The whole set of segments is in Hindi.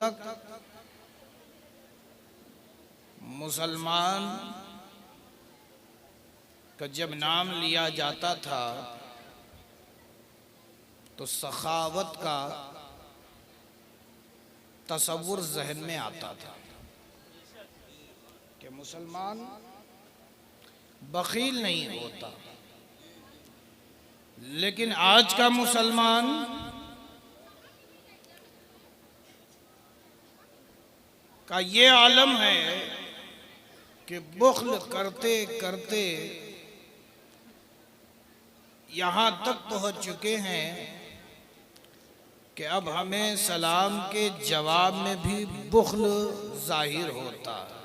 तक मुसलमान का जब नाम लिया जाता था तो सखावत का तसव्वुर जहन में आता था कि मुसलमान बखील नहीं होता। लेकिन आज का मुसलमान का ये आलम है कि बुख्ल करते करते यहाँ तक पहुँच चुके हैं कि अब हमें सलाम के जवाब में भी बुख्ल जाहिर होता है।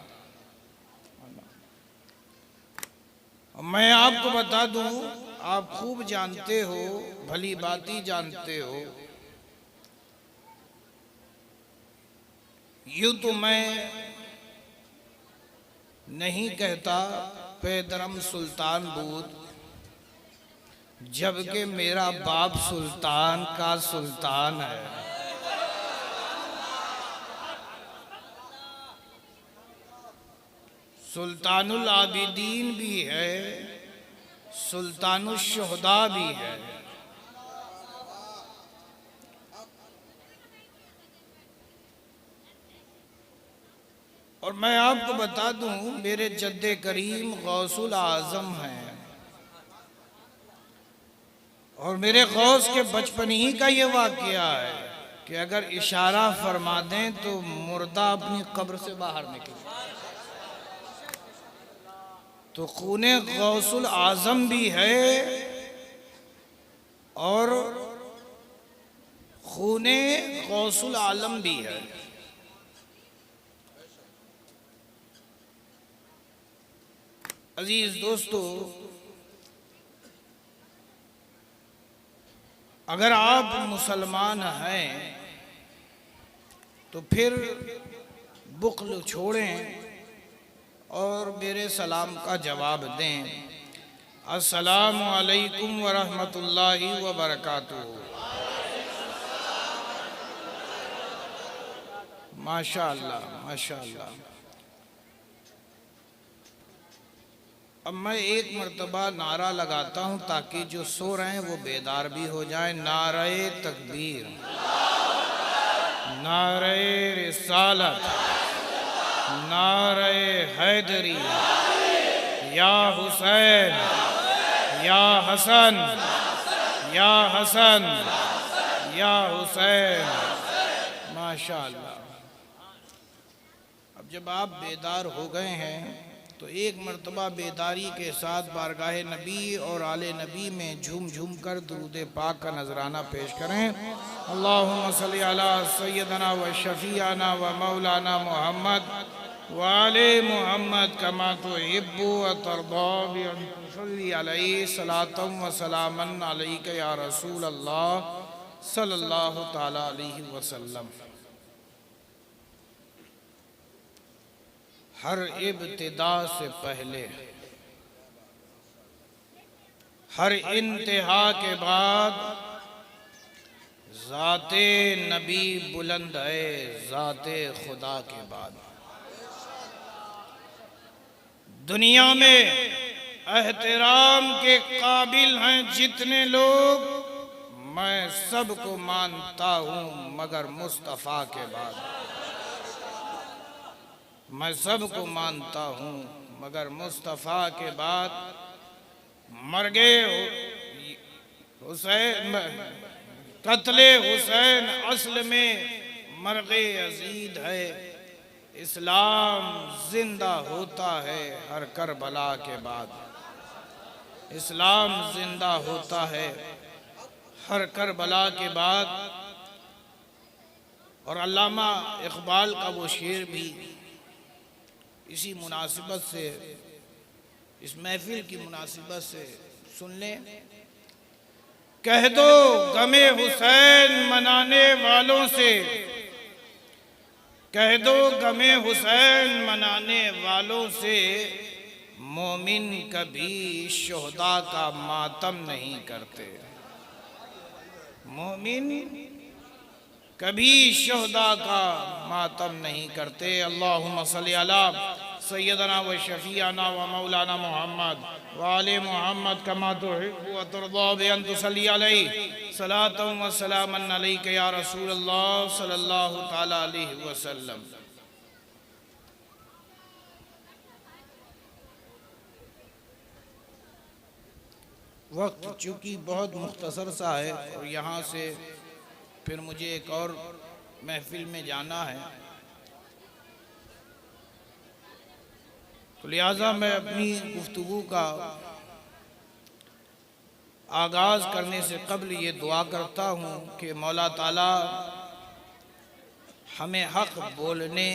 मैं आपको बता दूं, आप खूब जानते हो, भली बाती जानते हो, यूं तो मैं नहीं कहता पैदरम सुल्तान बूद, जबकि मेरा बाप सुल्तान का सुल्तान है। सुल्तानुल आबिदीन भी है, सुल्तानुल शुहदा भी है। और मैं आपको बता दूं, मेरे जद्दे करीम गौसुल आजम हैं और मेरे गौस के बचपन ही का ये वाकया है कि अगर इशारा फरमा दें तो मुर्दा अपनी कब्र से बाहर निकले। तो खूने गौसुल आजम भी है और खूने गौसुल आलम भी है। अजीज दोस्तों, अगर आप मुसलमान हैं तो फिर बुख्ल छोड़ें और मेरे सलाम का जवाब दें। अस्सलामु अलैकुम व रहमतुल्लाहि व बरकातुहू। माशाअल्लाह माशाअल्लाह। अब मैं एक मर्तबा नारा लगाता हूँ ताकि जो सो रहे हैं वो बेदार भी हो जाए। नारे तकबीर, नारे रिसालत, नारे हैदरी, या हुसैन या हसन, या हसन या हुसैन। माशाअल्लाह। अब जब आप बेदार हो गए हैं तो एक मर्तबा बेदारी के साथ बारगाह नबी और आले नबी में झूम झूम कर दुरूद पाक का नजराना पेश करें। अल्लाहुम्मा सल्ली अला सय्यदना व शफीआना व मौलाना मुहम्मद व आले मुहम्मद कमा तुहिब्बु व तर्दा बि अन तुसल्ली अलैहि सलातम व सलामन अलैका या रसूल अल्लाह सल्लल्लाहु तआला अलैहि वसल्लम। हर इब्तिदा से पहले, हर इंतहा के बाद ज़ाते नबी बुलंद है, ज़ाते खुदा के बाद। दुनिया में एहतराम के काबिल हैं जितने लोग, मैं सबको मानता हूँ मगर मुस्तफ़ा के बाद। मैं सबको मानता हूँ मगर मुस्तफ़ा के बाद। मरगे हुसैन, कत्ले हुसैन असल में मरगे यजीद है। इस्लाम जिंदा होता है हर करबला के बाद। इस्लाम जिंदा होता है हर करबला के बाद। और अल्लामा इकबाल का वो शेर भी इसी मुनासिबत से, इस महफिल की मुनासिबत से सुन लें। कह दो गमे हुसैन मनाने वालों से, कह दो गमे हुसैन मनाने वालों से, मोमिन कभी शुहदा का मातम नहीं करते। मोमिन कभी शुहदा का मातम नहीं करते। अल्लाहुम्मा सल्ली अला सय्यदना व शफीअना व मौलाना मुहम्मद व आले मुहम्मद कमा तुहिब्बु व तुरदा बि अन तुसल्ली अलैहि सलातन व सलामन अलैका या रसूल अल्लाह सल्लल्लाहु तआला अलैहि वसल्लम। वक्त चूँकि बहुत मुख्तसर सा है और यहाँ से फिर मुझे एक और महफिल में जाना है, तो लिहाजा मैं अपनी गुफ्तगू का आगाज़ करने से कबल ये दुआ करता हूँ कि मौला ताला हमें हक़ बोलने,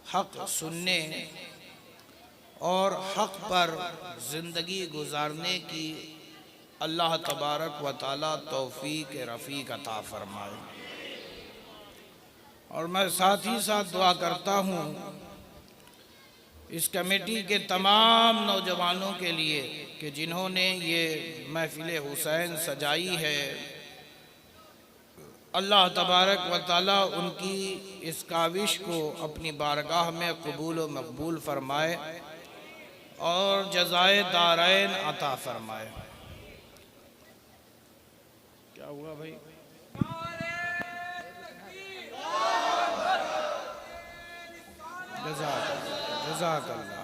हक़ सुनने और हक़ पर ज़िंदगी गुजारने की अल्लाह तबारक व ताला तौफ़ीक़ रफ़ीक अता फ़रमाए। और मैं साथ ही साथ दुआ करता हूँ इस कमेटी के तमाम नौजवानों के लिए कि जिन्होंने ये महफ़िल हुसैन सजाई है, अल्लाह तबारक व ताला उनकी इस काविश को अपनी बारगाह में कबूल व मकबूल फ़रमाए और जज़ाए दारैन अता फ़रमाए। क्या हुआ भाई? जज़ाकल्लाह जज़ाकल्लाह।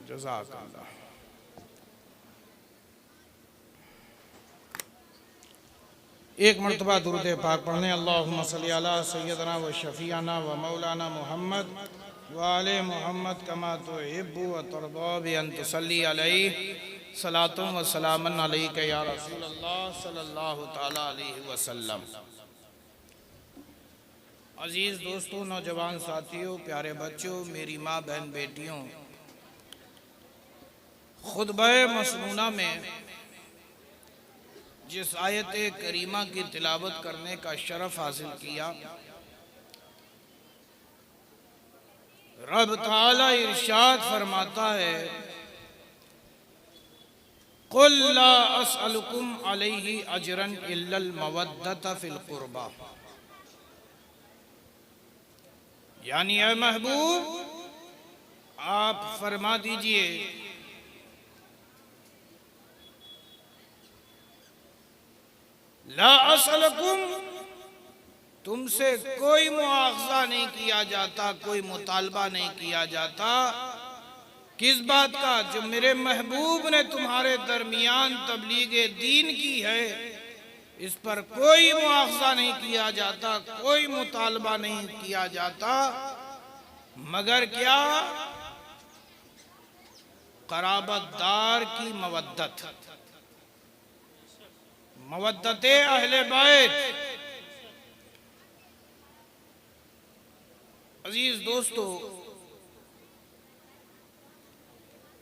जज़ाकल्लाह। एक मरतबा दुरूद पाक पढ़ने। अल्लाहुम्मा सल्ली अला सय्यदना व शफीअना व मौलाना मुहम्मद व आले मुहम्मद कमा तुहिब्बु व तुरदा बि अन तुसल्ली अलैहि सलातन व सलामन अलैका या रसूल अल्लाह सल्लल्लाहु तआला अलैहि वसल्लम। अजीज़ दोस्तों, नौजवान साथियों, प्यारे बच्चों, मेरी माँ बहन बेटियों, खुतबा मसनूना में जिस आयत करीमा की तिलावत करने का शरफ हासिल किया, रब ताला इरशाद फरमाता है, कुल ला अस्अलुकुम अलैहि अजरन इल्लल मवद्दत फिल कुर्बा। यानी ऐ महबूब, आप फरमा दीजिए ला असलकुम, तुमसे कोई मुआवजा नहीं किया जाता, कोई मुतालबा नहीं किया जाता। किस बात का? जो मेरे महबूब ने तुम्हारे दरमियान तबलीगे दीन की है, इस पर कोई मुआवजा नहीं किया जाता, कोई मुतालबा नहीं किया जाता, मगर क्या? क़राबतदार की मवद्दत, मवद्दते अहले बैत। अजीज दोस्तों,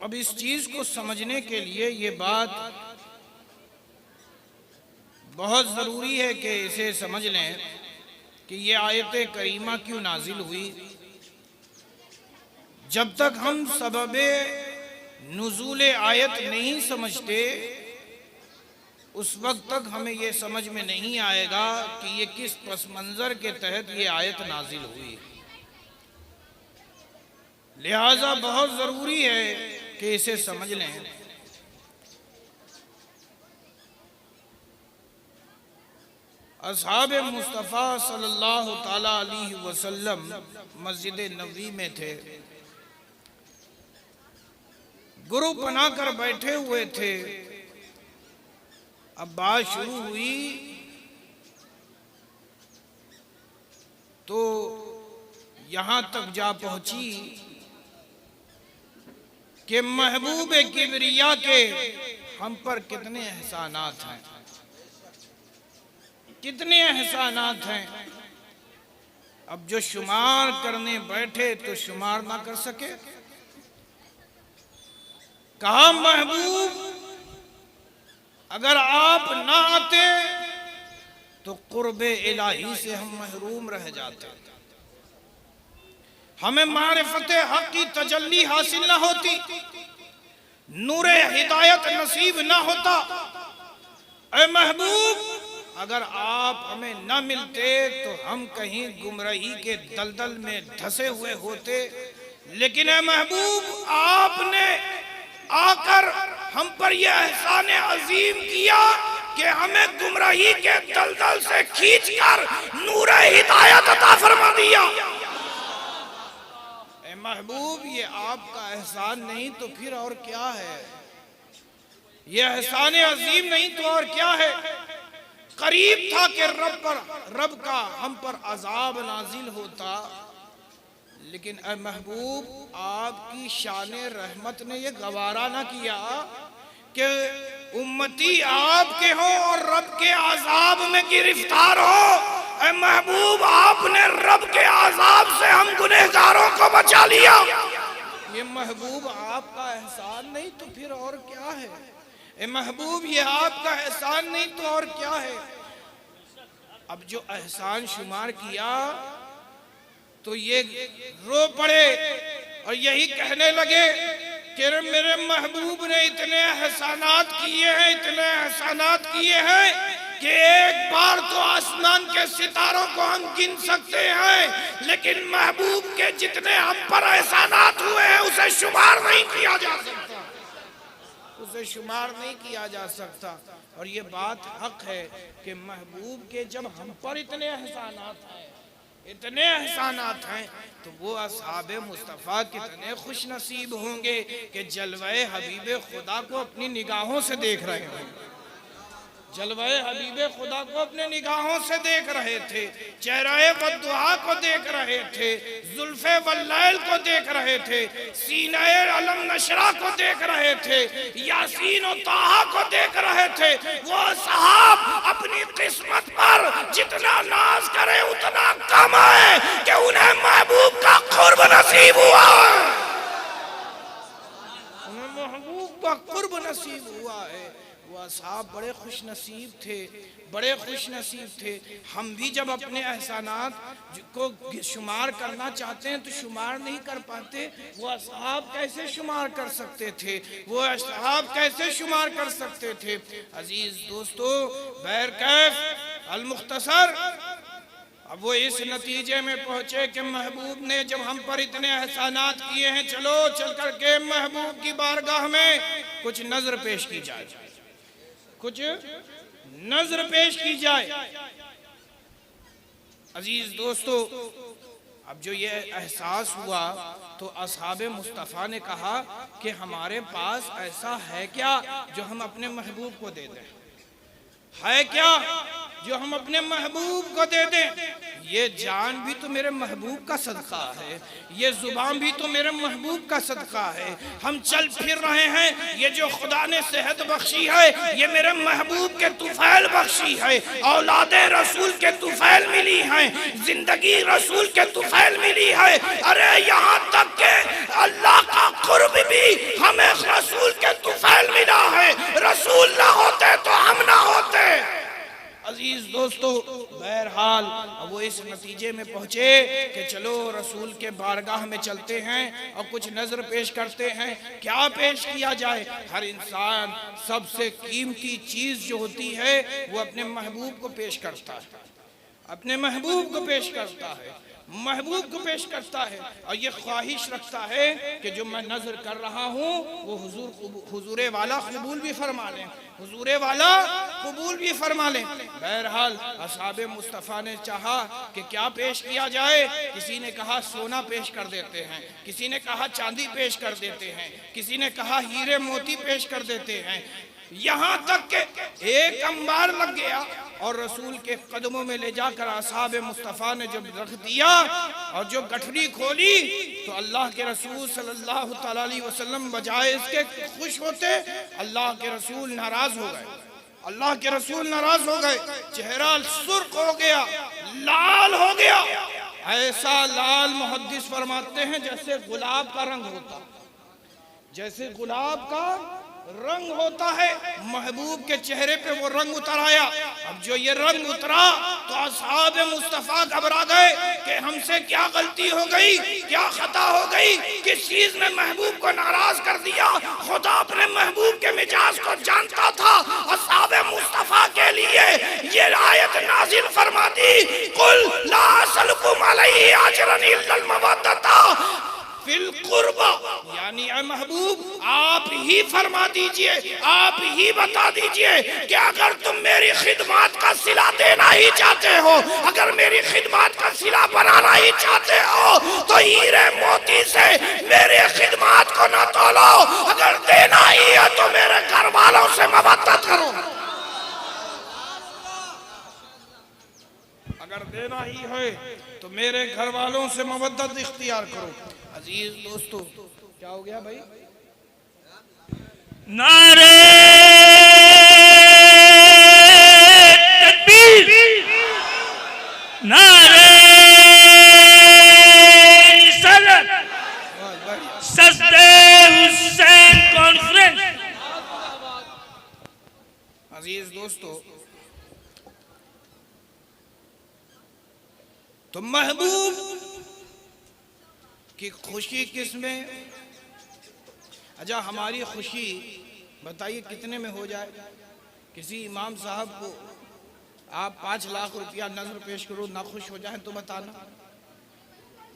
अब इस चीज को समझने के लिए ये बात बहुत जरूरी है कि इसे समझ लें कि ये आयत करीमा क्यों नाजिल हुई। जब तक हम सबबे नुज़ूल आयत नहीं समझते, उस वक्त तक हमें ये समझ में नहीं आएगा कि ये किस पस मंज़र के तहत ये आयत नाजिल हुई। लिहाजा बहुत ज़रूरी है कि इसे समझ लें। असहाब मुस्तफ़ा सल्लल्लाहु ताला अलैहि वसल्लम मस्जिद नबवी में थे, गुरु बना कर बैठे हुए थे। अब बात शुरू हुई तो यहाँ तक जा पहुंची कि महबूब किबरिया के हम पर कितने एहसानात हैं, कितने एहसानात हैं। अब जो शुमार करने बैठे तो शुमार ना कर सके। कहा महबूब, अगर आप ना आते तो कुर्बे इलाही से हम महरूम रह जाते। हमें मारिफत हक की तजल्ली हासिल ना होती, नूर हिदायत नसीब ना होता। ऐ महबूब, अगर आप हमें न मिलते तो हम कहीं गुमराही के दलदल में धंसे हुए होते। लेकिन ऐ महबूब, आपने आकर हम पर यह एहसान अजीम किया कि हमें गुमराही के दलदल से खींचकर नूर हिदायत अता फरमा दिया। ऐ महबूब, ये आपका एहसान नहीं तो फिर और क्या है? ये एहसान अजीम नहीं तो और क्या है? करीब था कि रब का हम पर अजाब नाजिल होता, लेकिन ऐ महबूब, आपकी शान रहमत ने ये गवारा ना किया कि उम्मती आपके हो और रब के अजाब में गिरफ्तार हो। ऐ महबूब, आपने रब के अजाब से हम गुनहगारों को बचा लिया। ये महबूब आपका एहसान नहीं तो फिर और क्या है? ए महबूब, ये आपका एहसान नहीं तो और क्या है? अब जो एहसान शुमार किया तो ये रो पड़े और यही कहने लगे कि मेरे महबूब ने इतने एहसानात किए हैं, इतने एहसानात किए हैं कि एक बार तो आसमान के सितारों को हम गिन सकते हैं, लेकिन महबूब के जितने हम पर एहसानात हुए हैं उसे शुमार नहीं किया जा सकता, उसे शुमार नहीं किया जा सकता। और ये बात हक है कि महबूब के जब हम पर इतने एहसानात हैं, इतने एहसानात हैं, तो वो असहाबे मुस्तफ़ा कितने खुश नसीब होंगे कि जलवे हबीबे खुदा को अपनी निगाहों से देख रहे हैं, जलवे हबीबे खुदा को अपने निगाहों से देख रहे थे, चेहरे बद्दुआ को देख रहे थे, जुल्फे वल्लैल को देख रहे थे, सीने अलम नशरा को देख रहे थे, यासीन और ताहा को देख रहे थे। वो साहब अपनी किस्मत पर जितना नाज करे उतना कम है कि उन्हें महबूब का कुर्ब नसीब हुआ, उन्हें महबूब का कुर्ब नसीब हुआ है। वह साहब बड़े खुश नसीब थे, बड़े खुश नसीब थे। हम भी जब अपने एहसानात को शुमार करना चाहते हैं तो शुमार नहीं कर पाते। वो असहाब कैसे शुमार कर सकते थे, वो असहाब कैसे शुमार कर सकते थे? अजीज दोस्तों, बहरकैफ अल मुख्तसर, अब वो इस नतीजे में पहुंचे कि महबूब ने जब हम पर इतने एहसानात किए हैं, चलो चल करके महबूब की बारगाह में कुछ नजर पेश की जाए, कुछ नजर पेश की जाए। अजीज दोस्तों, अब जो ये एहसास हुआ तो असहाबे मुस्तफ़ा ने कहा कि हमारे पास ऐसा है क्या जो हम अपने महबूब को दे दें, है क्या जो हम अपने महबूब को दे दें? ये जान भी तो मेरे महबूब का सदका है, ये जुबान भी तो मेरे महबूब का सदका है। हम चल फिर रहे हैं, ये जो खुदा ने सेहत बख्शी है ये मेरे महबूब के तुफैल बख्शी है, औलादे रसूल के तुफैल मिली है, जिंदगी रसूल के तुफैल मिली है। अरे यहाँ तक के अल्लाह का कुर्ब भी हमें रसूल के तुफैल मिला है, रसूल ना होते तो हम ना होते। अजीज दोस्तों, बहरहाल वो इस नतीजे में पहुंचे कि चलो रसूल के बारगाह में चलते हैं और कुछ नजर पेश करते हैं। क्या पेश किया जाए? हर इंसान सबसे कीमती चीज जो होती है वो अपने महबूब को पेश करता है, अपने महबूब को पेश करता है, महबूब को पेश करता है। और ये ख्वाहिश रखता है कि जो मैं नजर कर रहा हूँ वो हुजूरे वाला कबूल भी फरमा लें, हुजूरे वाला कबूल भी फरमा लें। बहरहाल असहाबे मुस्तफ़ा ने चाहा कि क्या पेश किया जाए। किसी ने कहा सोना पेश कर देते हैं, किसी ने कहा चांदी पेश कर देते हैं, किसी ने कहा हीरे मोती पेश कर देते हैं। यहाँ तक के एक अंबार लग गया और रसूल के कदमों में ले जाकर असहाबे मुस्तफ़ा ने जब रख दिया और जो गठरी खोली तो अल्लाह के रसूल सल्लल्लाहु अलैहि वसल्लम बजाय इसके खुश होते, अल्लाह के रसूल नाराज हो गए, अल्लाह के रसूल नाराज हो गए। चेहरा सुर्ख हो गया, लाल हो गया, ऐसा लाल मुहद्दिस फरमाते हैं जैसे गुलाब का रंग होता, जैसे गुलाब का रंग होता है, महबूब के चेहरे पे वो रंग उतर आया। अब जो ये रंग उतरा तो असहाब मुस्तफा घबरा गए कि हमसे क्या गलती हो गई, क्या खता हो गई, किस चीज ने महबूब को नाराज कर दिया। खुदा अपने महबूब के मिजाज को जानता था। असहाब मुस्तफा के लिए ये आयत नाजिल फरमा दी, कुल ला असलकुम अलैहि अजरन इल्लल मवद्दता फिल कुर्बा, यानी ऐ महबूब आप ही फरमा दीजिए, आप ही बता दीजिए कि अगर तुम मेरी खिदमत का सिला देना ही चाहते हो, अगर मेरी खिदमत का सिला बनाना ही चाहते हो तो हीरे मोती से मेरी खिदमत को न तोलो, अगर देना ही है तो मेरे घर वालों से मवद्दत करो, अगर देना ही है तो मेरे घर वालों से मवद्दत इख्तियार करो। अजीज दोस्तों, क्या हो गया भाई? नारे तकबीर, नारे रिसालत, सजदे हुसैन कॉन्फ्रेंस। अजीज दोस्तों, तो महबूब की खुशी किसमें? अच्छा, हमारी खुशी बताइए कितने में हो जाए? किसी इमाम साहब को आप 5 लाख रुपया नजर पेश करो, ना खुश हो जाए तो बताना,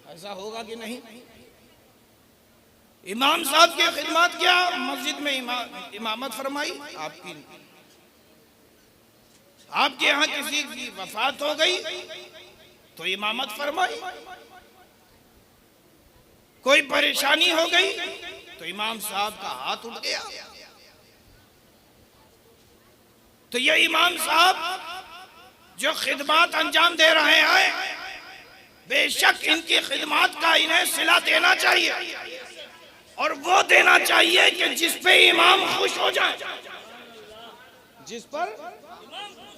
ऐसा होगा कि नहीं? इमाम साहब की खिदमत क्या, मस्जिद में इमामत फरमाई, आपके यहाँ किसी की वफात हो गई तो इमामत फरमाई, कोई परेशानी हो गई तो इमाम साहब का हाथ उठ गया। तो ये इमाम साहब जो खिदमत अंजाम दे रहे हैं, बेशक इनकी खिदमत का इन्हें सिला देना चाहिए, और वो देना चाहिए कि जिस पे इमाम खुश हो जाए, जिस पर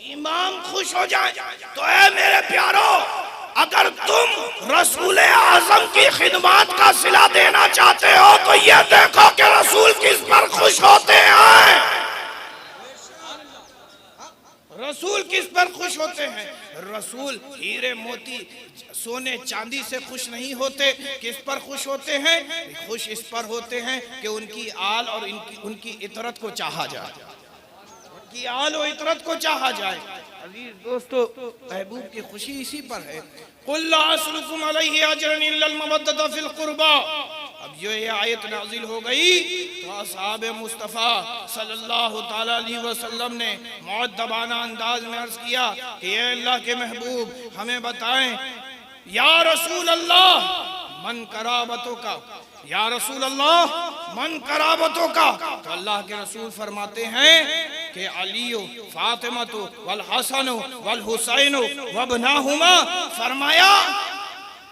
इमाम खुश हो जाए। तो ऐ मेरे प्यारो, अगर तुम रसूल आजम की खिदमत का सिला देना चाहते हो तो ये देखो कि रसूल किस पर खुश होते हैं, रसूल किस पर खुश होते हैं। रसूल हीरे मोती सोने चांदी से खुश नहीं होते, किस पर खुश होते हैं? खुश इस पर होते हैं कि उनकी आल और उनकी इतरत को चाहा जाए, उनकी आल और इतरत को चाहा जाए। अजीज दोस्तों, महबूब की खुशी इसी पर है। कुल ला असलकुम अलैहि अजरन इल्लल मवद्दता फिल कुर्बा। अब जो ये आयत नाजिल हो गई तो असहाब मुस्तफ़ा सल्लल्लाहु ताला अलैहि वसल्लम ने मुअद्दबाना अंदाज में अर्ज किया कि ये अल्लाह के महबूब हमें बताएं, या रसूल अल्लाह मन कराबतों का, या रसूल अल्लाह मन कराबतों का। तो अल्लाह के रसूल फरमाते हैं कि अलीयो फातिमतो वल हसनो वल हुसैनो वबनाहुमा, फरमाया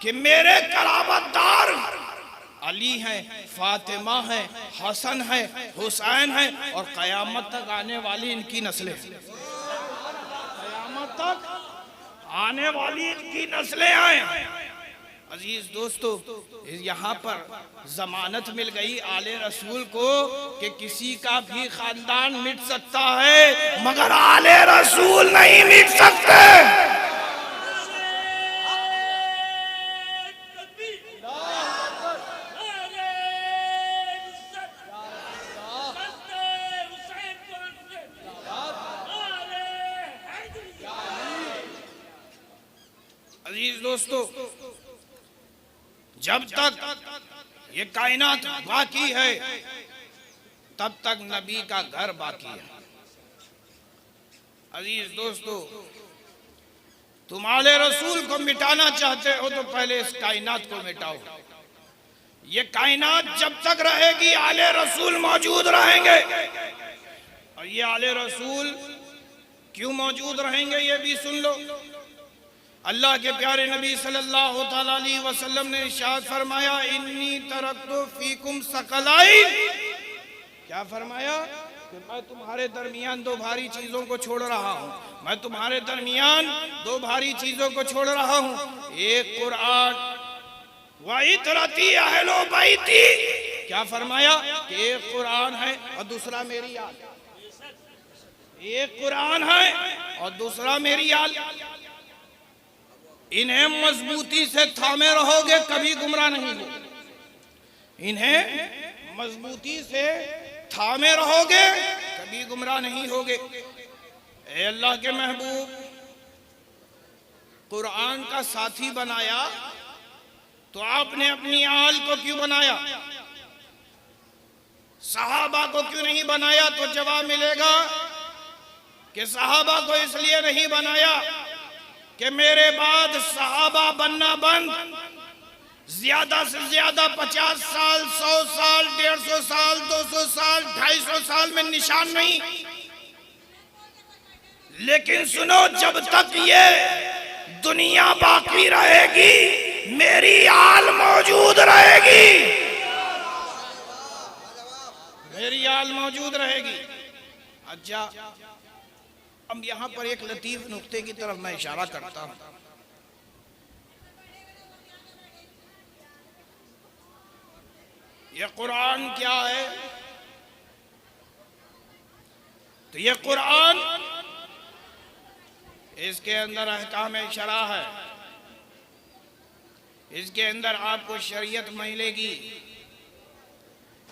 कि मेरे कराबतदार अली है, फातिमा है, हसन है, हुसैन है, और कयामत तक आने वाली इनकी नस्लें, कयामत तक आने वाली इनकी नस्लें आए। अजीज दोस्तों, यहाँ पर जमानत मिल गई आले रसूल को कि किसी का भी खानदान मिट सकता है मगर आले रसूल नहीं मिट सकते। अजीज दोस्तों, जब तक ये कायनात बाकी है तब तक नबी का घर बाकी है। अजीज दोस्तों, तुम आले रसूल को मिटाना चाहते हो तो पहले इस कायनात को मिटाओ। ये कायनात जब तक रहेगी आले रसूल मौजूद रहेंगे। और ये आले रसूल क्यों मौजूद रहेंगे ये भी सुन लो। अल्लाह के प्यारे नबी सल्लल्लाहु ताला अलैहि वसल्लम ने इरशाद फरमाया, इन्नी तरक्तु फीकुम सकलाइन। क्या फरमाया? कि मैं तुम्हारे दरमियान 2 भारी चीजों को छोड़ रहा हूँ, मैं तुम्हारे दरमियान 2 भारी चीजों को छोड़ रहा हूँ। एक कुरान व इतरती अहलो बैती, कि क्या फरमाया कि एक कुरान है और दूसरा मेरी आल, एक कुरान है और दूसरा मेरी आल। इन्हें मजबूती से थामे रहोगे कभी गुमराह नहीं होगे, इन्हें मजबूती से थामे रहोगे कभी गुमराह नहीं होगे। ए अल्लाह के महबूब, कुरान का साथी बनाया तो आपने अपनी आल को क्यों बनाया, सहाबा को क्यों नहीं बनाया? तो जवाब मिलेगा कि सहाबा को इसलिए नहीं बनाया कि मेरे बाद सहाबा बनना बंद, ज्यादा से ज्यादा 50 साल, 100 साल, 150 साल, 200 साल, 250 साल में निशान नहीं। लेकिन सुनो, जब तक ये दुनिया बाकी रहेगी मेरी आल मौजूद रहेगी, मेरी आल मौजूद रहेगी। अच्छा, अब यहां पर एक लतीफ नुक्ते की तरफ मैं इशारा करता हूं। ये कुरान क्या है? तो ये कुरान, इसके अंदर अहकाम शरा है, इसके अंदर आपको शरीयत मिलेगी,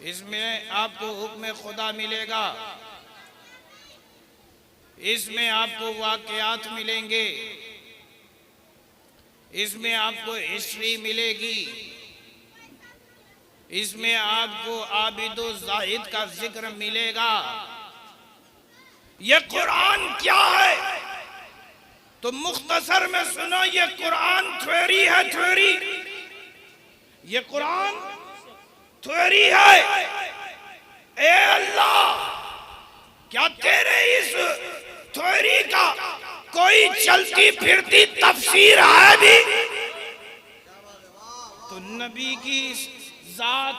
इसमें आपको हुक्म खुदा मिलेगा, इसमें आपको वाकयात मिलेंगे, इसमें आपको हिस्ट्री मिलेगी, इसमें आपको आबिदो जाहिद का जिक्र मिलेगा। ये कुरान क्या है? तो मुख्तसर में सुनो, ये कुरान थ्योरी है, थ्योरी। ये कुरान थ्योरी है। ए अल्लाह, क्या तेरे इस थ्योरी का कोई चलती फिरती तफसीर है भी? तो नबी की जात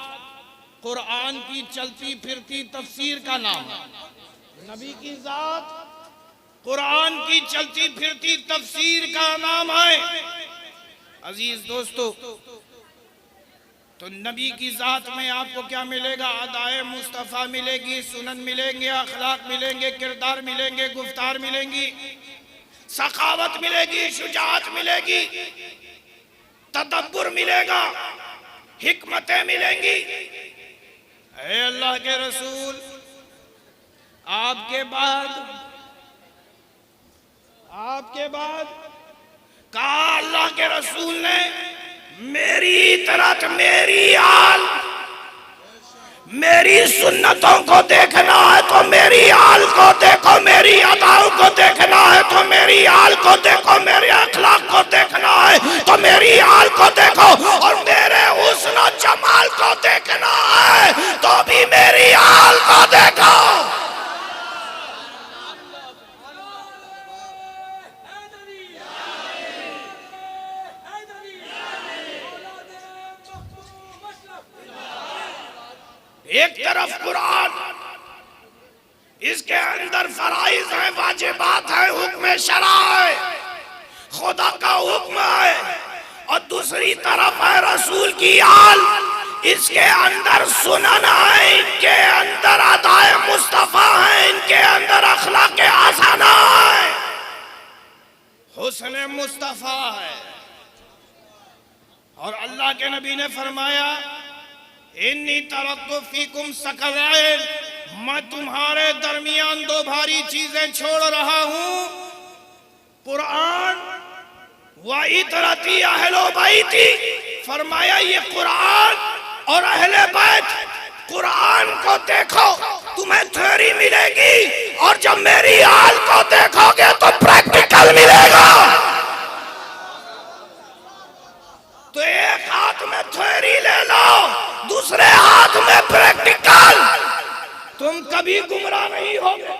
कुरान की चलती फिरती तफसीर का नाम है। नबी की जात कुरान की चलती फिरती तफसीर का नाम है। अजीज दोस्तों, तो नबी की जात में आपको क्या मिलेगा? अदाए मुस्तफ़ा मिलेगी, सुनन मिलेंगे, अखलाक मिलेंगे, किरदार मिलेंगे, गुफ्तार मिलेंगी, सखावत मिलेगी, शुजाअत मिलेगी, तदब्बुर मिलेगा, हिकमतें मिलेंगी। ऐ अल्लाह के रसूल, आपके बाद कहा अल्लाह के रसूल ने, मेरी तरफ मेरी आल, मेरी सुन्नतों को देखना है तो मेरी आल को देखो, मेरी अदाओं को देखना है तो मेरी आल को देखो, मेरे अखलाक को देखना है तो मेरी आल को देखो, और मेरे हुस्न और जमाल को देखना है तो भी मेरी आल को देखो। एक तरफ कुरान, इसके अंदर फराइज है, वाजिबात है, हुक्म शरा है, खुदा का हुक्म है, और दूसरी तरफ है रसूल की आल, इसके अंदर सुनन है, इनके अंदर अदाए मुस्तफा है, इनके अंदर अखलाक हसना है, हुस्न मुस्तफा है। और अल्लाह के नबी ने फरमाया, इन्नी तरक्तु फीकुम सकलैन, मैं तुम्हारे दरमियान दो भारी चीजें छोड़ रहा हूं, कुरान व इतरती अहलो बैती। फरमाया ये कुरान और अहले बैत, कुरान को देखो तुम्हें थ्योरी मिलेगी, और जब मेरी आल को देखोगे तो प्रैक्टिकल मिलेगा। तो एक हाथ में थ्योरी ले लो, दूसरे हाथ में प्रैक्टिकल। तुम कभी गुमराह नहीं होगे,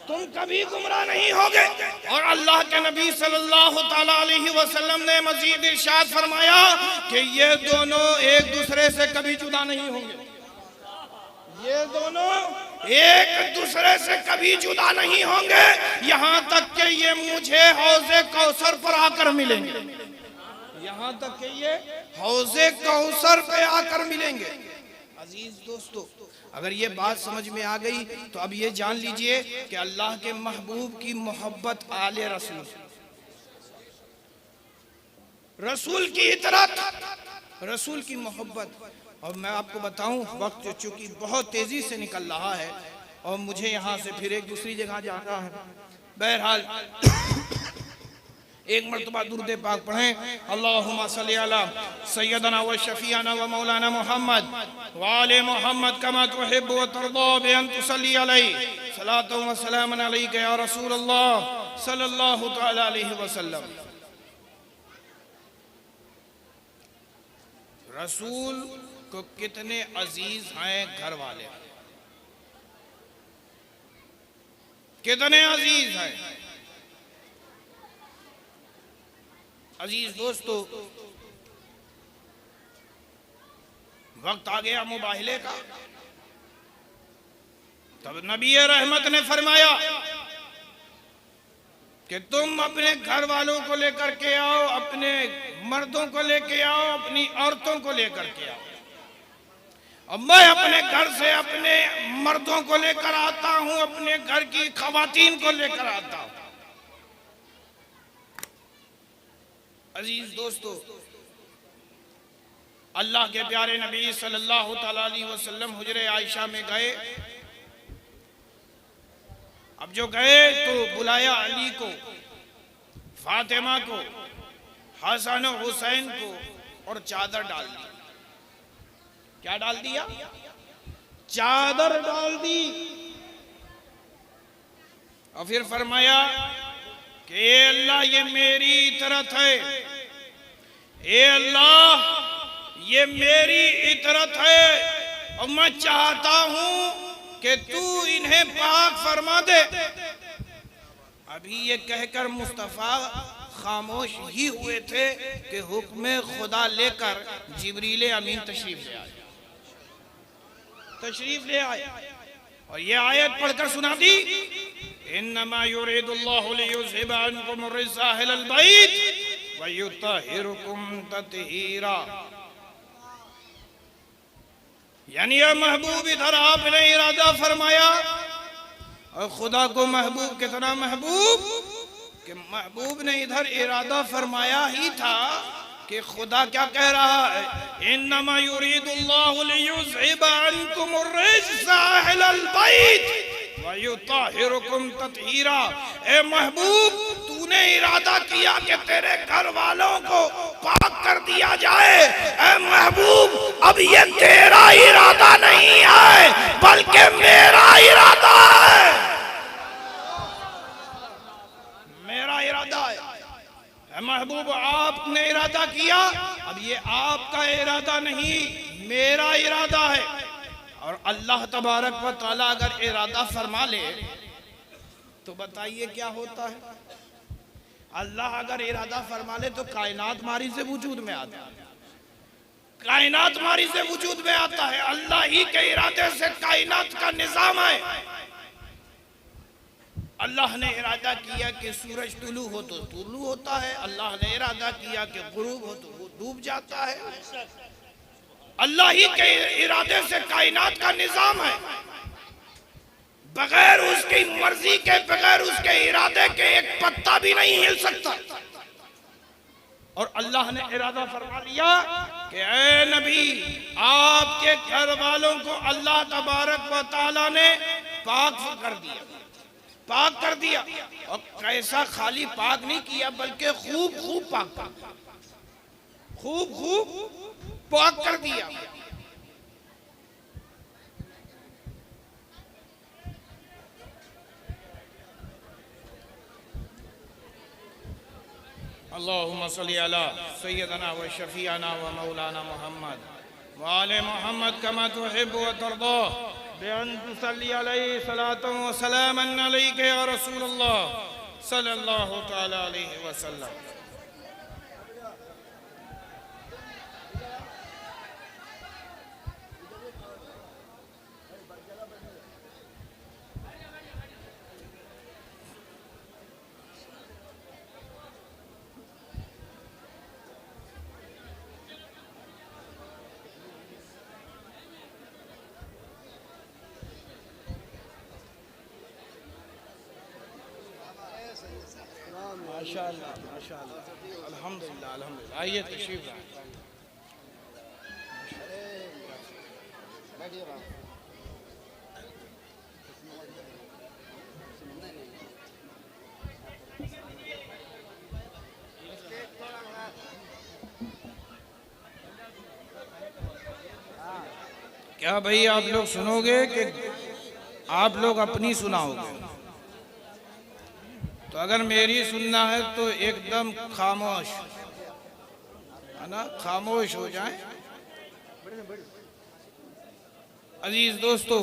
तुम कभी गुमराह नहीं होगे। और अल्लाह के नबी सल्लल्लाहु ताला अलैहि वसल्लम ने मजीद इरशाद फरमाया कि ये दोनों एक दूसरे से कभी जुदा नहीं होंगे, ये दोनों एक दूसरे से कभी जुदा नहीं होंगे, यहाँ तक कि ये मुझे हौज़े कौसर पर आकर मिलेंगे, यहाँ तक कि ये हौज़े कौसर पे आकर मिलेंगे। अजीज दोस्तों, अगर ये बात समझ में आ गई तो अब ये जान लीजिए कि अल्लाह के महबूब की मोहब्बत आले रसूल, रसूल की इतरत, रसूल की मोहब्बत। और मैं आपको बताऊं, वक्त जो चूंकि बहुत तेजी से निकल रहा है और मुझे यहाँ से फिर एक दूसरी जगह जाना है, बहरहाल एक मरतबा दुरूद पाक पढ़ें। अल्लाहुम्मा सल्ली अला सय्यदना व शफीअना व मौलाना मुहम्मद व आले मुहम्मद कमा तुहिब्बु व तर्दा बि अन तुसल्ली अलैहि सलातु व सलामन अलैका या रसूल अल्लाह सल्लल्लाहु तआला अलैहि वसल्लम। रसूल को कितने अजीज हैं घर वाले, कितने अजीज हैं। अजीज दोस्तों, वक्त आ गया मुबाहिले का। तब नबी रहमत ने फरमाया कि तुम अपने घर वालों को लेकर के आओ, अपने मर्दों को लेके आओ, अपनी औरतों को लेकर के आओ, और मैं अपने घर से अपने मर्दों को लेकर आता हूं, अपने घर की खवातीन को लेकर आता हूं। अजीज दोस्तों, अल्लाह के प्यारे नबी सल्लल्लाहु अलैहि वसल्लम हुजरे आयशा में गए। अब जो गए तो बुलाया अली को, फातिमा को, हसन और हुसैन को, और चादर डाल दी। क्या डाल दिया? चादर डाल दी। और फिर फरमाया कि ए अल्लाह, ये मेरी इतरत है, ए अल्लाह ये मेरी इतरत है, और मैं चाहता हूं कि तू इन्हें पाक फरमा दे। अभी ये कहकर मुस्तफा खामोश ही हुए थे कि हुक्म खुदा लेकर जिब्रील अमीन तशरीफ ले आए और ये आयत पढ़कर सुना दी, इन्नमा युरीदुल्लाहु लियुज़हिबा अन्कुम अर्रिज्सा अहलल बैत व युत्तहिरुकुम तत्हीरा। यानी ये महबूब, इधर आपने इरादा फरमाया, और खुदा को महबूब कितना महबूब कि महबूब ने इधर इरादा फरमाया ही था कि खुदा क्या कह रहा है, इन्नमा युरीदुल्लाहु लियुज़हिबा अन्कुम अर्रिज्सा अहलल बैत व युत्तहिरुकुम तत्हीरा। ए महबूब, तूने इरादा किया कि तेरे घर वालों को पाक कर दिया जाए। ए महबूब, अब ये तेरा इरादा नहीं है बल्कि मेरा इरादा है, मेरा इरादा है। ए महबूब, आपने इरादा किया, अब ये आपका इरादा नहीं, मेरा इरादा है। और अल्लाह तबारक व तआला अगर इरादा फरमा ले तो बताइए क्या होता है। अल्लाह अगर इरादा फरमा ले तो कायनात मारी से वजूद में आता है, कायनात मारी से वजूद में आता है। अल्लाह ही के इरादे से कायनात का निजाम है। अल्लाह ने इरादा किया कि सूरज तुलू हो तो तुलू होता है, अल्लाह ने इरादा किया कि गुरूब हो तो वो डूब जाता है। अल्लाह ही के इरादे से कायनात का निजाम है। बगैर उसकी मर्जी के, बगैर उसके इरादे के एक पत्ता भी नहीं हिल सकता। और अल्लाह ने इरादा फरमा लिया कि ऐ नबी, आपके घर वालों को अल्लाह तबारक व तआला ने पाक कर दिया, पाक कर दिया। और कैसा खाली पाक नहीं किया बल्कि खूब खूब पाक, खूब खूब पाक कर दिया। अल्लाहुम्मा सल्ली अला सय्यदना व शफीअना व मौलाना मुहम्मद व आले मुहम्मद कमा तुहिब्बु व तर्दा बि अन तुसल्ली अलैहि सलातु व सलामन अलैका या रसूल अल्लाह सल्लल्लाहु तआला अलैहि वसल्लम। माशाअल्लाह माशाअल्लाह, अल्हम्दुलिल्लाह अल्हम्दुलिल्लाह। आइए तशरीफ लाएं। क्या भाई आप लोग सुनोगे कि आप लोग अपनी सुनाओगे? तो अगर मेरी सुनना है तो एकदम खामोश, है ना, खामोश हो जाए। अजीज दोस्तों,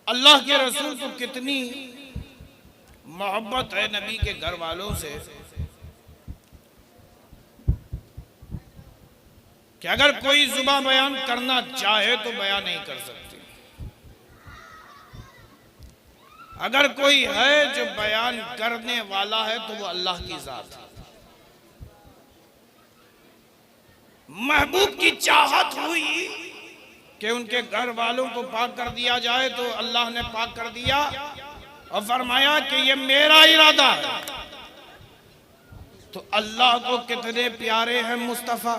अल्लाह के रसूल को कितनी मोहब्बत है नबी के घर वालों से कि अगर कोई जुबा बयान करना चाहे तो बयान नहीं कर सकती। अगर कोई है जो बयान करने वाला है तो वो अल्लाह की जात है। महबूब की चाहत हुई कि उनके घर वालों को पाक कर दिया जाए तो अल्लाह ने पाक कर दिया और फरमाया कि ये मेरा इरादा है। तो अल्लाह को कितने प्यारे हैं मुस्तफ़ा।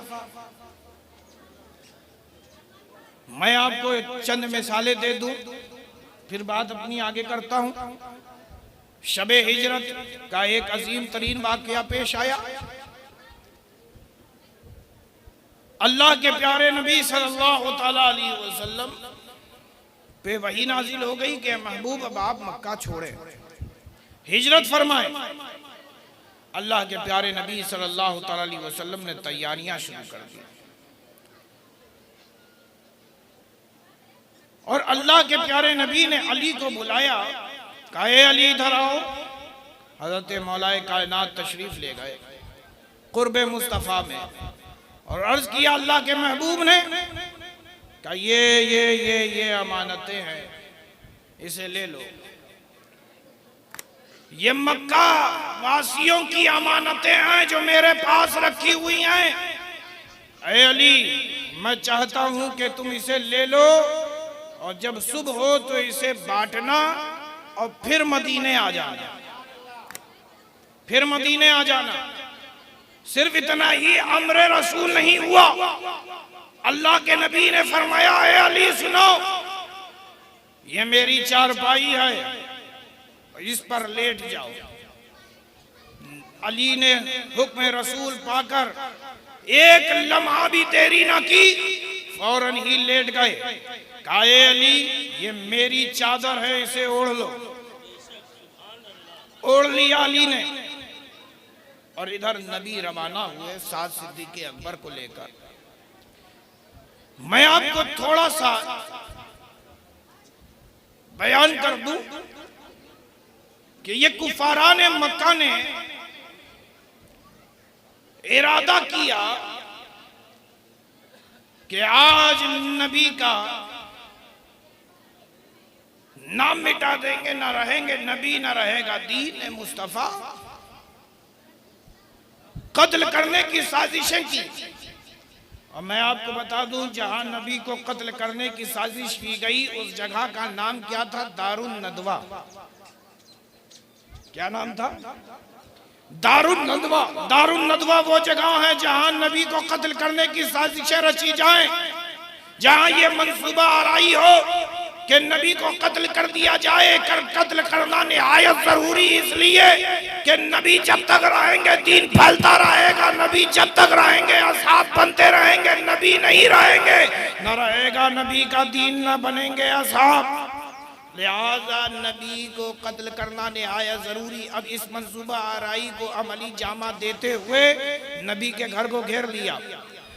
मैं आपको चंद मिसालें दे दूं, फिर बात अपनी आगे करता हूं। शबे हिजरत का एक अजीम तरीन वाकया पेश आया। अल्लाह के प्यारे नबी सल्लल्लाहु तआला अलैहि वसल्लम पे वही नाजिल हो गई कि महबूब अब आप मक्का छोड़े, हिजरत फरमाए। अल्लाह के प्यारे नबी सल्लल्लाहु तआला अलैहि वसल्लम ने तैयारियां शुरू कर दी और अल्लाह के प्यारे नबी ने अली को बुलाया, कहा ए अली इधर आओ। हजरत मौलाए कायनात तशरीफ ले गए कुर्बे मुस्तफ़ा में और अर्ज किया अल्लाह के महबूब ने, कहा ये अमानतें हैं, इसे ले लो। ये मक्का वासियों की अमानतें हैं जो मेरे पास रखी हुई हैं। ए अली, मैं चाहता हूं कि तुम इसे ले लो और जब सुबह हो तो इसे बांटना और फिर मदीने आ जाना, फिर मदीने आ जाना। सिर्फ इतना ही अम्र रसूल नहीं हुआ, अल्लाह के नबी ने फरमाया है अली सुनो, ये मेरी चारपाई है, इस पर लेट जाओ। अली ने हुक्म रसूल पाकर एक लम्हा भी देरी ना की, फौरन ही लेट गए। कहा अली ये मेरी चादर है, इसे ओढ़ लो। ओढ़ लिया अली ने और इधर नबी रवाना हुए साथ सिद्दीक़ अकबर को लेकर। मैं आपको थोड़ा सा बयान कर दूं कि ये कुफारान मक्का ने इरादा किया कि आज नबी का नाम मिटा देंगे, ना रहेंगे नबी, ना रहेगा दीन मुस्तफा। कत्ल करने की साजिशें की। और मैं आपको बता दूं, जहां नबी को कत्ल करने की साजिश की गई उस जगह का नाम क्या था? दारुन नदवा। क्या नाम था? दारुन नदवा। दारुन नदवा वो जगह है जहां नबी को कत्ल करने की साजिशें रची जाएं, जहां ये मंसूबा आराई हो कि नबी को कत्ल कर दिया जाए। कत्ल करना निहायत जरूरी इसलिए कि नबी जब तक रहेंगे दीन फैलता रहेगा, नबी जब तक रहेंगे असहाब बनते रहेंगे, नबी नहीं रहेंगे न रहेगा नबी का दीन, न बनेंगे असहाब। लिहाजा नबी को कत्ल करना निहायत जरूरी। अब इस मंसूबा आराई को अमली जामा देते हुए नबी के घर को घेर लिया।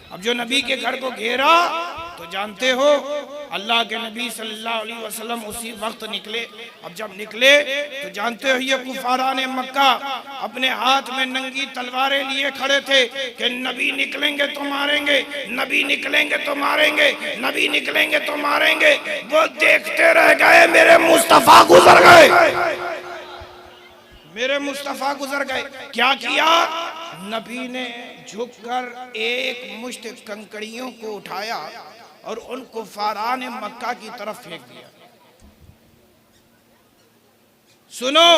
अब जो नबी के घर को घेरा तो जानते हो अल्लाह के नबी सल्लल्लाहु अलैहि वसल्लम उसी वक्त निकले। अब जब निकले तो जानते हो ये कुफारान मक्का अपने हाथ में नंगी तलवारें लिए खड़े थे कि नबी निकलेंगे तो मारेंगे, नबी निकलेंगे तो मारेंगे, नबी निकलेंगे तो मारेंगे। वो देखते रह गए, मेरे मुस्तफा गुजर गए, मेरे मुस्तफा गुजर गए। क्या किया? नबी ने झुककर एक मुश्त कंकड़ियों को उठाया और उन कुफारान मक्का की तरफ फेंक दिया। सुनो,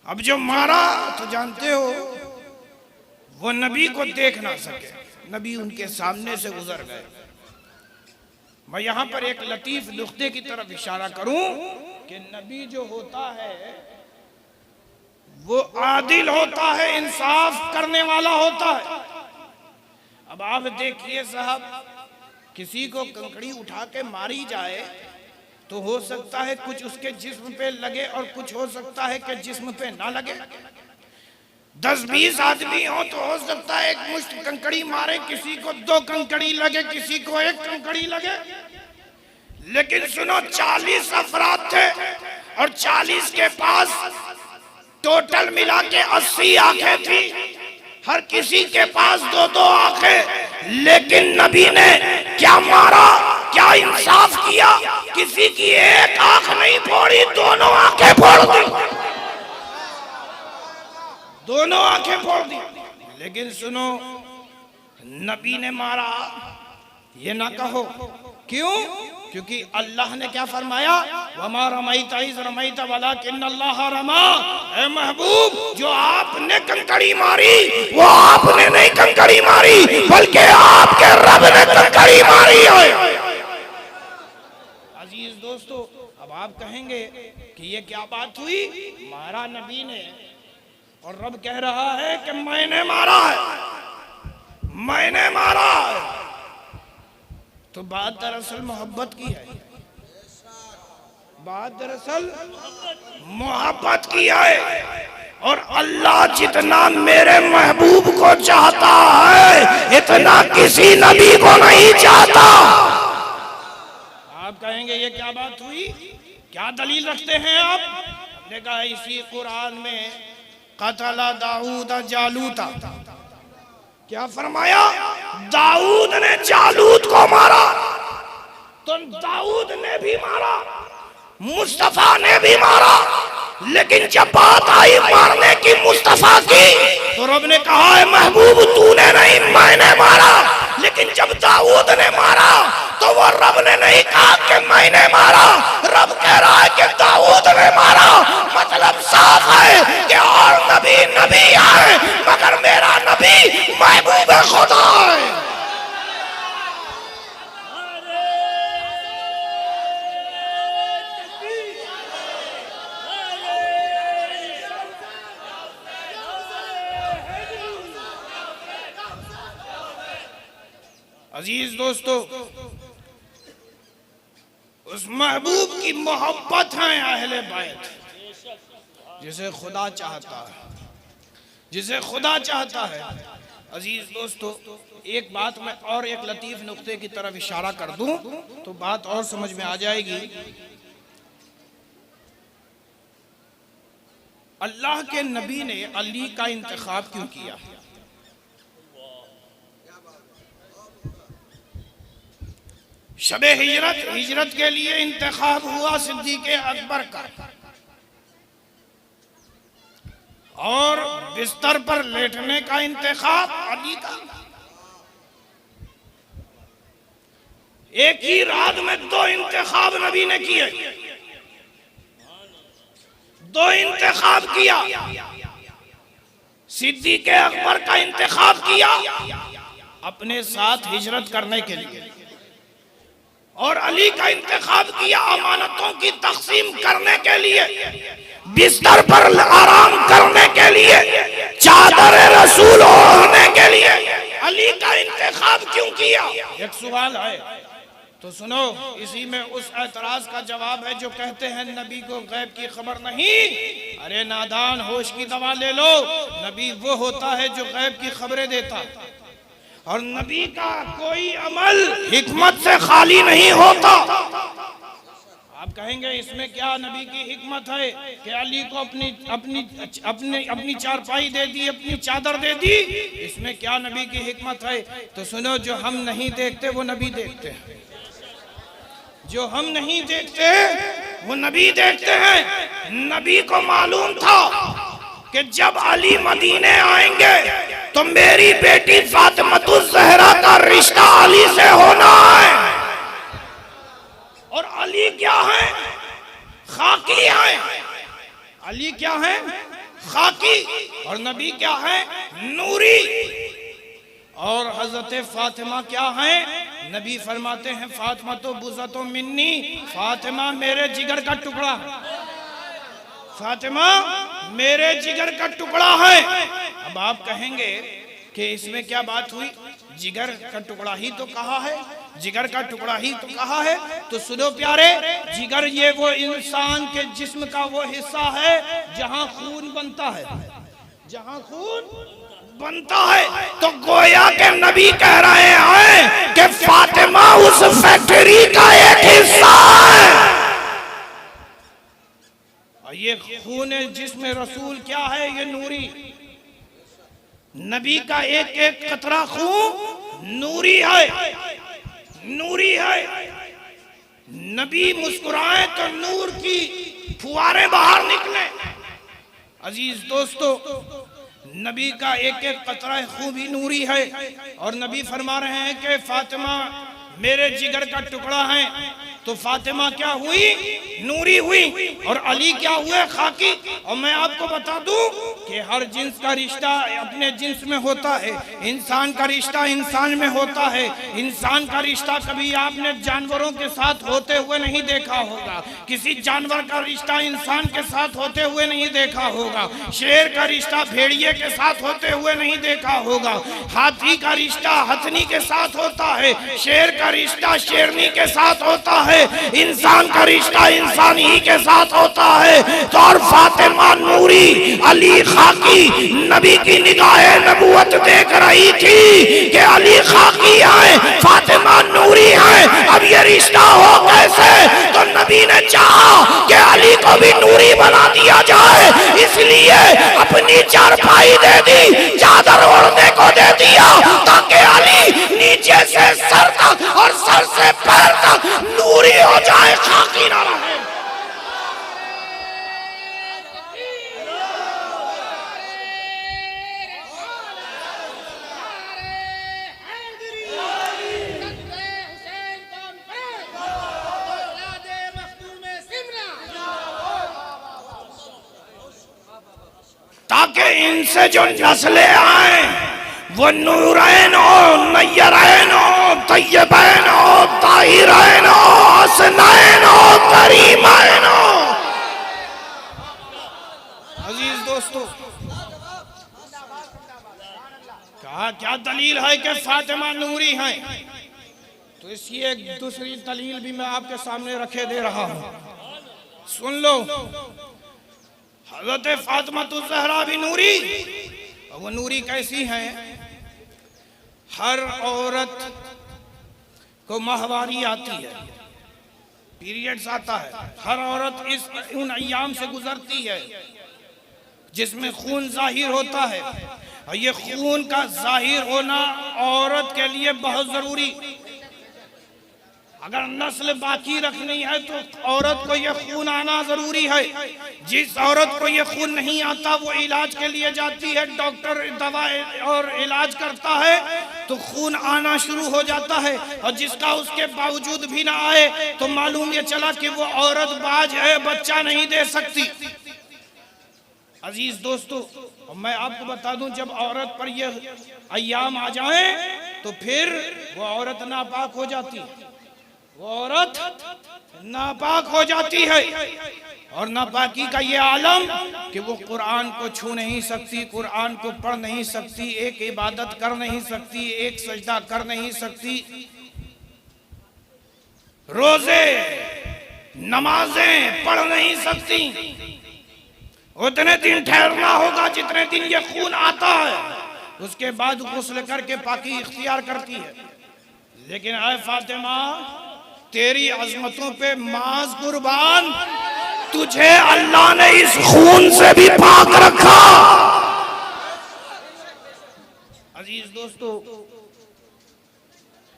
अब जो मारा तो जानते हो, वो नबी को देख ना सके, नबी उनके सामने से गुजर गए। मैं यहां पर एक लतीफ नुक्ते की तरफ इशारा करूं कि नबी जो होता है वो आदिल होता है, इंसाफ करने वाला होता है। अब आप देखिए साहब, किसी को कंकड़ी उठा के मारी जाए तो हो सकता है कुछ उसके जिस्म पे लगे और कुछ हो सकता है कि जिस्म पे ना लगे। 10-20 आदमी हो तो हो सकता है एक मुश्त कंकड़ी मारे, किसी को 2 कंकड़ी लगे, किसी को 1 कंकड़ी लगे। लेकिन सुनो, 40 अफराद थे और 40 के पास टोटल मिला के 80 आंखें थी, हर किसी के पास 2-2 आंखें। लेकिन नबी ने क्या मारा, क्या इंसाफ किया? किसी की 1 आंख नहीं फोड़ी, दोनों आंखें फोड़ दी, दोनों आंखें फोड़ दी। लेकिन सुनो, नबी ने मारा ये ना कहो, क्यों? क्योंकि अल्लाह ने क्या फरमाया, वमा रमैता इज़ रमैता वलाकिन अल्लाह रमा। ऐ महबूब, जो आपने कंकड़ी मारी वो आपने नहीं कंकड़ी मारी, बल्कि आपके रब ने कंकड़ी मारी है। अजीज दोस्तों, अब आप कहेंगे कि ये क्या बात हुई, मारा नबी ने और रब कह रहा है कि मैंने मारा है, मैंने मारा है। तो बात दरअसल मोहब्बत की है, बात दरअसल मोहब्बत की है। और अल्लाह जितना मेरे महबूब को चाहता है इतना किसी नबी को नहीं चाहता। आप कहेंगे ये क्या बात हुई, क्या दलील रखते हैं आप? हमने कहा इसी कुरान में कतला दाऊद जालूता, क्या फरमाया? दाऊद ने जालूत को मारा, तो दाऊद ने भी मारा, मुस्तफा ने भी मारा। लेकिन जब बात आई मारने की मुस्तफा की, तो रब ने कहा है महबूब तूने नहीं मैंने मारा। लेकिन जब दाऊद ने मारा तो वो रब ने नहीं कहा कि मैंने मारा, रब कह रहा है कि दाऊद ने मारा। मतलब साफ है कि और नबी नबी है, मगर मेरा नबी महबूब खुदा है। अजीज दोस्तों, उस महबूब की मोहब्बत है अहले बैत, जिसे खुदा चाहता है, जिसे खुदा चाहता है। अजीज दोस्तों, एक बात मैं और एक लतीफ नुक्ते की तरफ इशारा कर दूं तो बात और समझ में आ जाएगी। अल्लाह के नबी ने अली का इंतखाब क्यों किया? शबे हिजरत के लिए इंतखाब हुआ सिद्दीक़ अकबर का, और बिस्तर पर लेटने का इंतखाब अली का। एक ही रात में 2 इंतखाब नबी ने किए, 2 इंतखाब किया। सिद्दीक़ अकबर का इंतखाब किया अपने साथ हिजरत करने के लिए, और अली का इंतखाब किया अमानतों की तकसीम करने के लिए, बिस्तर पर आराम करने के लिए, चादर रसूल ओढ़ने के लिए। अली का इंतखाब क्यों किया? एक सवाल है, तो सुनो, इसी में उस एतराज का जवाब है जो कहते हैं नबी को गैब की खबर नहीं। अरे नादान, होश की दवा ले लो। नबी वो होता है जो गैब की खबरें देता, और नबी का कोई अमल हिकमत से खाली नहीं होता। आप कहेंगे इसमें क्या नबी की हिकमत है कि अली को अपनी चारपाई दे दी, अपनी चादर दे दी? इसमें क्या नबी की हिकमत है? तो सुनो, जो हम नहीं देखते वो नबी देखते हैं, जो हम नहीं देखते वो नबी देखते हैं। नबी को मालूम था कि जब अली मदीने आएंगे तो मेरी बेटी फातिमतुज़ ज़हरा का रिश्ता अली से होना है। और अली क्या है? खाकी है। अली क्या है? खाकी। और नबी क्या है? नूरी। और हजरत फातिमा क्या है? नबी फरमाते हैं फातिमा तो बुज़तो मिन्नी, फातिमा मेरे जिगर का टुकड़ा, फातिमा मेरे जिगर का टुकड़ा है। अब आप कहेंगे कि इसमें क्या बात हुई? जिगर का टुकड़ा ही तो कहा है, जिगर का टुकड़ा ही तो कहा है। तो सुनो प्यारे, जिगर ये वो इंसान के जिस्म का वो हिस्सा है जहां खून बनता है, जहां खून बनता है। तो गोया के नबी कह रहे हैं कि फातिमा उस फैक्ट्री का एक हिस्सा है। और ये खून जिसमें रसूल क्या है? ये नूरी। नबी का एक एक कतरा खून नूरी है, नूरी है। नबी मुस्कुराए तो नूर की फुहारे बाहर निकले। अजीज दोस्तों, नबी का एक एक कतरा खून भी नूरी है। और नबी फरमा रहे हैं कि फातिमा मेरे जिगर का टुकड़ा है। तो फातिमा क्या हुई? नूरी हुई। और अली क्या हुए? खाकी। और मैं आपको बता दूं कि हर जिन्स का रिश्ता अपने जिन्स में होता है। इंसान का रिश्ता इंसान में होता है। इंसान का रिश्ता कभी आपने जानवरों के साथ होते हुए नहीं देखा होगा, किसी जानवर का रिश्ता इंसान के साथ होते हुए नहीं देखा होगा, शेर का रिश्ता भेड़िए के साथ होते हुए नहीं देखा होगा, हाथी का रिश्ता हथनी के साथ होता है, शेर का रिश्ता शेरनी के साथ होता है, इंसान का रिश्ता इंसान ही के साथ होता है। तो और फातिमा नूरी, अली खाकी। नबी की निगाहें नबूवत देख रही थी कि अली खाकी है, फातिमा नूरी है। अब ये रिश्ता हो कैसे? तो नबी ने चाहा कि अली को भी नूरी बना दिया जाए, इसलिए अपनी चारपाई दे दी, चादर ओढ़ने को दे दिया, ताकि अली नीचे से सर तक और सर से पैर तक नूरी हो जाए, खाकी ना रहे। ताकि इनसे जो नस्लें आए वो नूरैन हो, नय्यरैन हो, तय्यबैन हो, ताहिरैन हो, हसनैन हो, करीमैन हो। अजीज दोस्तों, कहा क्या दलील है कि फातिमा नूरी है? तो इसकी एक दूसरी दलील भी मैं आपके सामने रखे दे रहा हूं, सुन लो। हज़रत फातिमा ज़हरा भी नूरी। और वो नूरी कैसी है? हर औरत को माहवारी आती है, पीरियड्स आता है। हर औरत इस उन अय्याम से गुजरती है जिसमें खून जाहिर होता है। और ये खून का जाहिर होना औरत के लिए बहुत जरूरी। अगर नस्ल बाकी रखनी है तो औरत को यह खून आना जरूरी है। जिस औरत को यह खून नहीं आता वो इलाज के लिए जाती है, डॉक्टर दवा और इलाज करता है तो खून आना शुरू हो जाता है। और जिसका उसके बावजूद भी ना आए तो मालूम ये चला कि वो औरत बाज है, बच्चा नहीं दे सकती। अजीज दोस्तों, मैं आपको बता दूं, जब औरत पर यह अय्याम आ जाए तो फिर वो औरत नापाक हो जाती है, वो औरत नापाक हो जाती है। और नापाकी का ये आलम कि वो कुरान को छू नहीं सकती, कुरान को पढ़ नहीं सकती, एक इबादत कर नहीं सकती, एक सजदा कर नहीं सकती, रोजे नमाजें पढ़ नहीं सकती। उतने दिन ठहरना होगा जितने दिन ये खून आता है, उसके बाद गुस्ल करके पाकी इख्तियार करती है। लेकिन ऐ फातिमा, तेरी अजमतों पे माज कुर्बान, तुझे अल्लाह ने इस खून से भी पाक रखा। अजीज दोस्तों,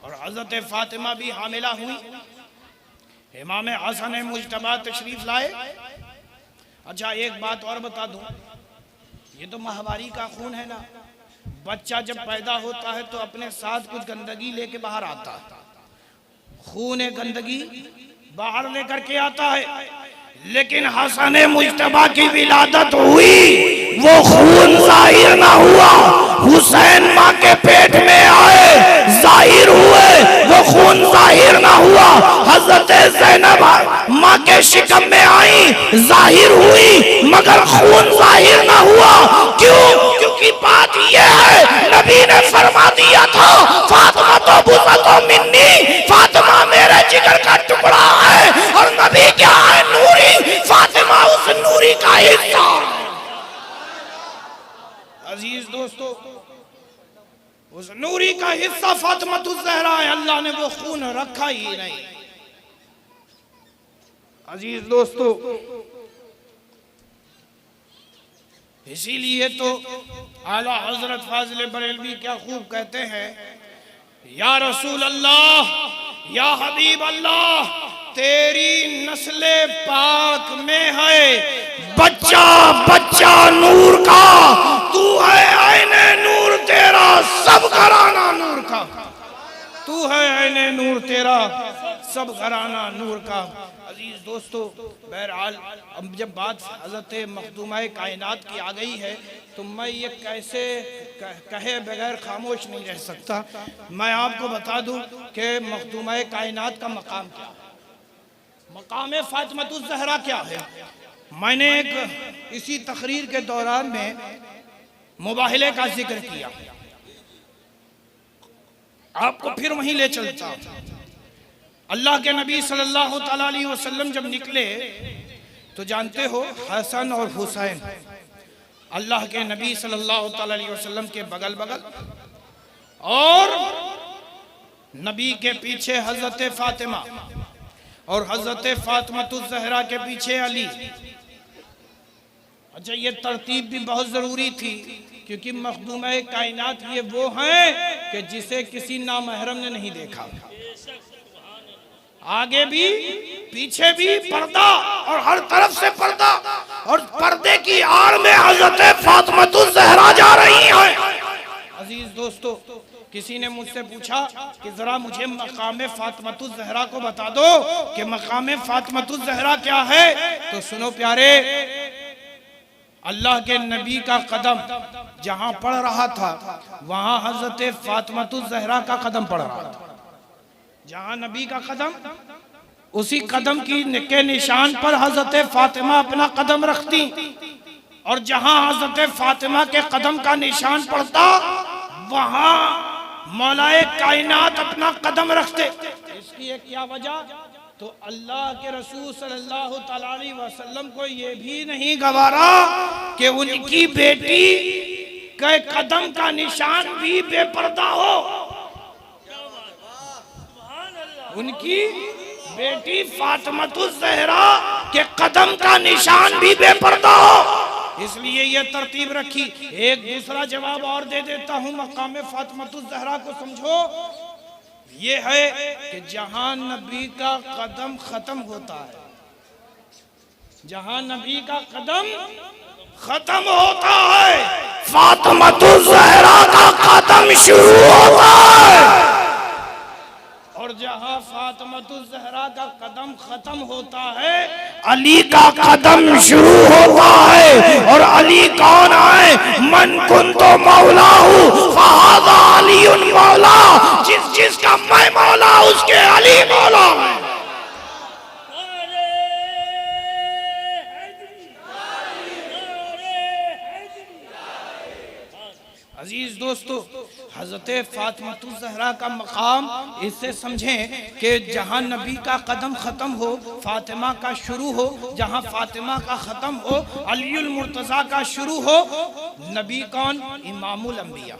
और हजरत फातिमा भी हामिला हुई। इमाम हसन मुज्तबा तशरीफ लाए। अच्छा, एक बात और बता दूं, ये तो माहवारी का खून है ना, बच्चा जब पैदा होता है तो अपने साथ कुछ गंदगी लेके बाहर आता है, खून गंदगी बाहर लेकर के आता है। लेकिन हसन मुज्तबा की विलादत हुई, वो खून जाहिर ना हुआ। हुसैन माँ के पेट में आए, जाहिर हुए, वो खून जाहिर ना हुआ। हजरत ज़ैनब माँ के शिकम में आई, जाहिर हुई, मगर खून जाहिर ना हुआ। क्यों? क्योंकि बात यह है, नबी ने फरमा दिया था, फातिमा तो बुज़तो मिन्नी, फातिमा मेरे जिगर का टुकड़ा है। और नबी क्या है? नूरी। फातिमा उस नूरी का हिस्सा। अजीज दोस्तों, उस नूरी का हिस्सा फातिमा ज़हरा है। अल्लाह ने वो खून रखा ही नहीं। अजीज दोस्तों, इसीलिए तो आला हजरत फाजिल बरेलवी क्या खूब कहते हैं, या रसूल अल्लाह, या हबीब अल्लाह, तेरी नस्ले पाक में है बच्चा बच्चा नूर का, तू है आईने नूर, तेरा सब घराना नूर का। तू है आईने नूर, तेरा सब घराना नूर का। अजीज दोस्तों, बहरहाल अब जब बात हज़रत मखदूमा कायनात की आ गई है तो मैं ये कैसे कहे बगैर खामोश नहीं रह सकता। मैं आपको बता दूं कि मखदूमा कायनात का मकाम क्या है, मकाम फातिमा ज़हरा क्या है। मैंने एक इसी तकरीर के दौरान में मुबाहिले का जिक्र किया, आपको फिर वहीं ले चलता। अल्लाह के नबी सल्लल्लाहु अलैहि वसल्लम जब निकले तो जानते हो हसन और हुसैन अल्लाह के नबी सल्लल्लाहु अलैहि वसल्लम के बगल बगल, और नबी के पीछे हजरत फातिमा और हजरत फातिमा ज़हरा के पीछे अली। अच्छा, ये तरतीब भी बहुत जरूरी थी क्योंकि मखदूमा कायनात ये वो हैं कि जिसे किसी नामहरम ने नहीं देखा। आगे भी पीछे भी पर्दा और हर तरफ से पर्दा, और पर्दे की आड़ में हजरत फातिमा ज़हरा जा रही हैं। अजीज दोस्तों, किसी ने मुझसे पूछा कि जरा मुझे मकाम फातिमा ज़हरा को बता दो कि मकाम फातिमा ज़हरा क्या है। तो सुनो प्यारे, अल्लाह के नबी का कदम जहां पड़ रहा था वहां हजरत फातिमा ज़हरा का कदम पड़ रहा था। जहां नबी का कदम, उसी कदम के निशान पर हजरत फातिमा अपना कदम रखती, और जहां हजरत फातिमा के कदम का निशान पड़ता वहां मौलाए कायनात अपना कदम रखते। इसकी एक क्या वजह? तो अल्लाह के रसूल सल्लल्लाहु अलैहि वसल्लम को ये भी नहीं गवारा कि उनकी बेटी के कदम का निशान भी बेपर्दा हो। उनकी बेटी फातिमा ज़हरा के कदम का निशान भी बेपर्दा हो, इसलिए ये तरतीब रखी। एक दूसरा जवाब और दे देता हूँ मकाम फातिमा ज़हरा को समझो। ये है कि जहां नबी का कदम खत्म होता है, जहां नबी का कदम खत्म होता है, फातिमा ज़हरा का कदम शुरू होता है। और जहां फातिमा ज़हरा का कदम खत्म होता है, अली का कदम शुरू होता है। और अली कौन है? मन कुंतो मौलाहू फहाज़ा अलीउन मौला, जिसका मैं मौला उसके अली मौला है। अजीज दोस्तों, हजरत फातिमा ज़हरा का मकाम इससे समझें कि जहां नबी का कदम ख़त्म हो फातिमा का शुरू हो, जहां फातिमा का ख़त्म हो अलीउल मुर्तज़ा का शुरू हो। नबी कौन? इमामुल अंबिया।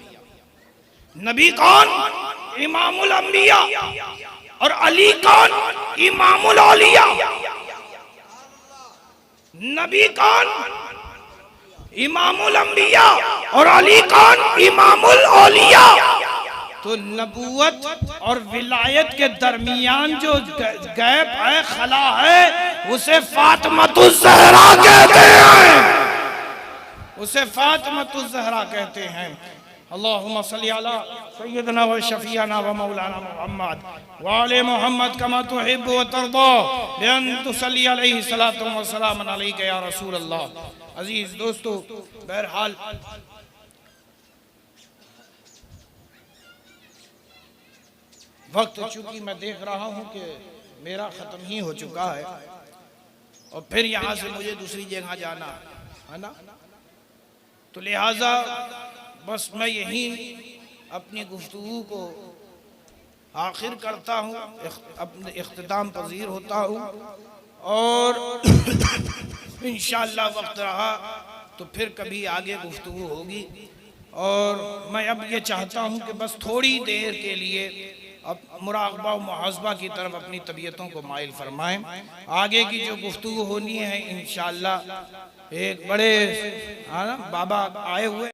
नबी कौन? इमामुल अंबिया। और अली कौन? इमामुल औलिया। नबी कौन? इमामुल अंबिया। और अली कौन? इमामुल औलिया। तो नबूवत और विलायत के दरमियान जो गैप है, खला है, उसे फातिमा ज़हरा कहते हैं, उसे फातिमा ज़हरा कहते हैं। अल्लाहुम्मा सल्ली अला सय्यदना व शफीअना व मौलाना मुहम्मद व आले मुहम्मद कमा तुहिब्बु व तर्दा बिअन तुसल्ली अलैहि सलातु व सलाम अलैका या रसूल अल्लाह। अजीज दोस्तों, बहरहाल वक्त चूंकि मैं देख रहा हूँ कि मेरा ख़त्म ही हो चुका है और फिर यहाँ से मुझे दूसरी जगह जाना है ना, तो लिहाजा बस मैं यही अपनी गुफ्तगू को आखिर करता हूँ, अपने इख्तिताम पजीर होता हूँ और इंशाअल्लाह वक्त रहा तो फिर कभी आगे गुफ्तगू होगी। और मैं अब ये चाहता हूँ कि बस थोड़ी देर के लिए अब मुराक़बा व मुहासबा की तरफ अपनी तबीयतों को माइल फरमाएं। आगे की जो गुफ्तगू होनी है इंशाअल्लाह एक बड़े बाबा आए हुए